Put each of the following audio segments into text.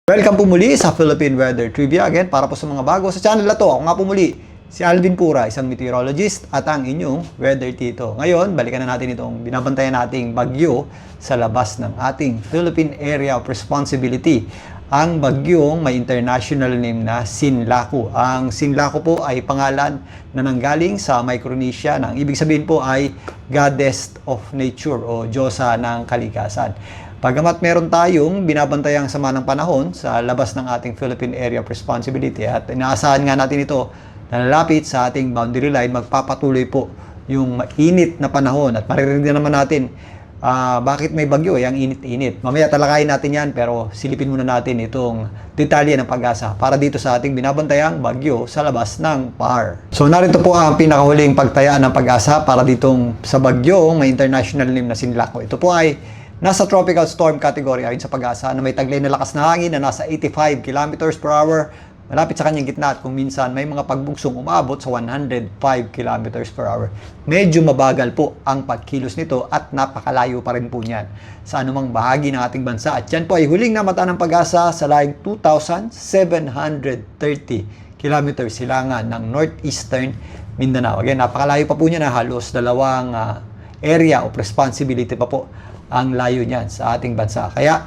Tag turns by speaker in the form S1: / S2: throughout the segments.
S1: Welcome po muli sa Philippine Weather Trivia. Again, para po sa mga bago sa channel na to, ako nga po muli, si Alvin Pura, isang meteorologist at ang inyong weather tito. Ngayon, balikan na natin itong binabantayan nating bagyo sa labas ng ating Philippine Area of Responsibility. Ang bagyong may international name na Sinlaku. Ang Sinlaku po ay pangalan na nanggaling sa Micronesia. Ang ibig sabihin po ay Goddess of Nature o Diyosa ng Kalikasan. Pagamat meron tayong binabantayang sama ng panahon sa labas ng ating Philippine Area of Responsibility at inaasahan nga natin ito na lalapit sa ating boundary line, magpapatuloy po yung mainit na panahon at maririnig na naman natin bakit may bagyo, ang init-init. Mamaya talakayin natin yan pero silipin muna natin itong detalye ng pag-asa para dito sa ating binabantayang bagyo sa labas ng PAR. So narito po ang pinakahuling pagtaya ng pag-asa para ditong sa bagyo may international name na Sinlaku. Ito po ay nasa tropical storm category ayon sa pag-asa na may taglay na lakas na hangin na nasa 85 kilometers per hour malapit sa kanyang gitna at kung minsan may mga pagbugsong umabot sa 105 kilometers per hour. Medyo mabagal po ang pagkilos nito at napakalayo pa rin po niyan sa anumang bahagi ng ating bansa. At yan po ay huling namata ng pag-asa sa layong 2,730 kilometers silangan ng northeastern Mindanao. Again, napakalayo pa po niya na halos dalawang area of responsibility pa po ang layo niyan sa ating bansa. Kaya,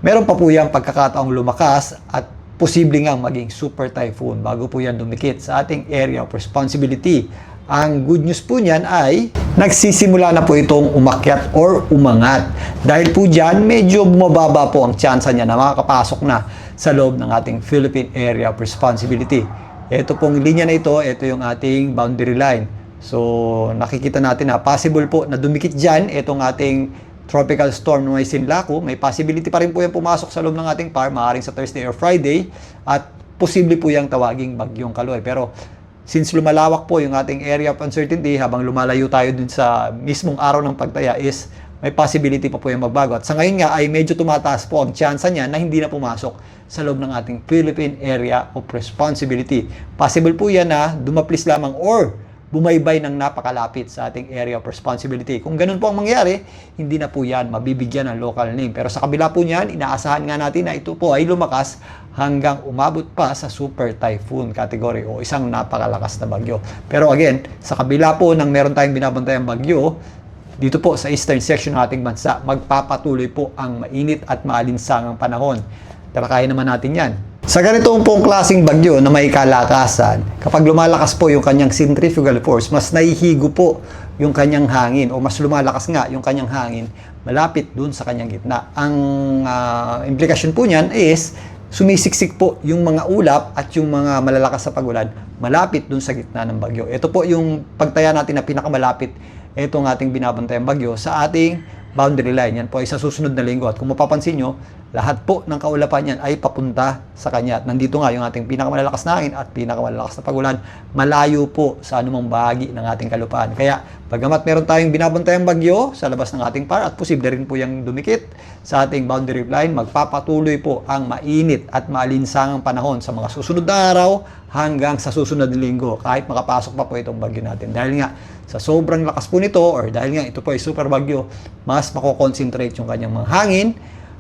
S1: meron pa po yung pagkakataong lumakas at posible nga maging super typhoon bago po yan dumikit sa ating area of responsibility. Ang good news po niyan ay nagsisimula na po itong umakyat or umangat. Dahil po dyan, medyo bumababa po ang tsansa niya na makakapasok na sa loob ng ating Philippine Area of Responsibility. Ito pong linya na ito yung ating boundary line. So, nakikita natin na possible po na dumikit dyan itong ating tropical storm na may Sinlaku. May possibility pa rin po yung pumasok sa loob ng ating PAR, maaaring sa Thursday or Friday, at posible po yung tawaging bagyong Kaloy. Pero since lumalawak po yung ating area of uncertainty, habang lumalayo tayo dun sa mismong araw ng pagtaya is may possibility pa po yung magbago. At sa ngayon nga ay medyo tumataas po ang tsansa niya na hindi na pumasok sa loob ng ating Philippine Area of Responsibility. Possible po yan na dumaplis lamang or bumaybay ng napakalapit sa ating area of responsibility. Kung ganun po ang mangyari, hindi na po yan mabibigyan ng local name. Pero sa kabila po niyan, inaasahan nga natin na ito po ay lumakas hanggang umabot pa sa super typhoon category o isang napakalakas na bagyo. Pero again, sa kabila po ng meron tayong binabantayang bagyo, dito po sa eastern section ng ating bansa, magpapatuloy po ang mainit at maalinsangang panahon. Talakayin naman natin yan. Sa ganitong pong klaseng bagyo na may kalakasan, kapag lumalakas po yung kanyang centrifugal force, mas naihigo po yung kanyang hangin o mas lumalakas nga yung kanyang hangin malapit dun sa kanyang gitna. Ang implikasyon po niyan is sumisiksik po yung mga ulap at yung mga malalakas sa pagulan malapit dun sa gitna ng bagyo. Ito po yung pagtaya natin na pinakamalapit itong ating binabantayang bagyo sa ating boundary line. Yan po ay sa susunod na linggo. At kung mapapansin nyo, lahat po ng kaulapan yan ay papunta sa kanya. At nandito nga yung ating pinakamalalakas na hangin at pinakamalalakas na pagulan, malayo po sa anumang bahagi ng ating kalupaan. Kaya, bagamat meron tayong binabantayang bagyo sa labas ng ating PAR at posible rin po yung dumikit sa ating boundary line, magpapatuloy po ang mainit at maalinsangang panahon sa mga susunod na araw hanggang sa susunod na linggo, kahit makapasok pa po itong bagyo natin. Dahil nga, sa sobrang lakas po nito, or dahil nga ito po ay super bagyo, mas makoconcentrate yung kanyang mga hangin,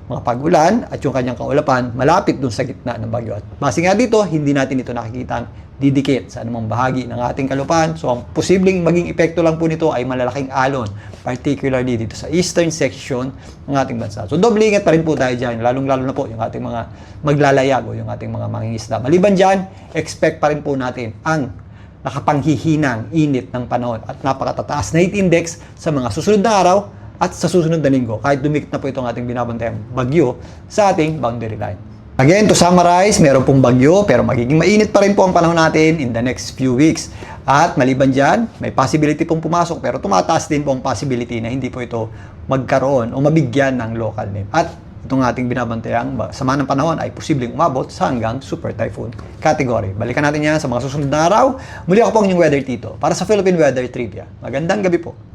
S1: mga pagulan, at yung kanyang kaulapan, malapit dun sa gitna ng bagyo. At base nga dito, hindi natin ito nakikitang didikit sa anumang bahagi ng ating kalupaan. So, ang posibleng maging epekto lang po nito ay malalaking alon, particularly dito sa eastern section ng ating bansa. So, doble ingat pa rin po tayo dyan, lalong-lalo na po yung ating mga maglalayag o yung ating mga mangingisda. Maliban dyan, expect pa rin po natin ang nakapanghihinang init ng panahon at napakatataas na heat index sa mga susunod na araw at sa susunod na linggo, kahit dumikit na po itong ating binabantayang bagyo sa ating boundary line. Again, to summarize, meron pong bagyo pero magiging mainit pa rin po ang panahon natin in the next few weeks. At maliban dyan, may possibility pong pumasok pero tumataas din po ang possibility na hindi po ito magkaroon o mabigyan ng local name. At itong ating binabantayang sama ng panahon ay posibleng umabot sa hanggang super typhoon category. Balikan natin yan sa mga susunod na araw. Muli ako po ang inyong weather tito para sa Philippine Weather Trivia. Magandang gabi po.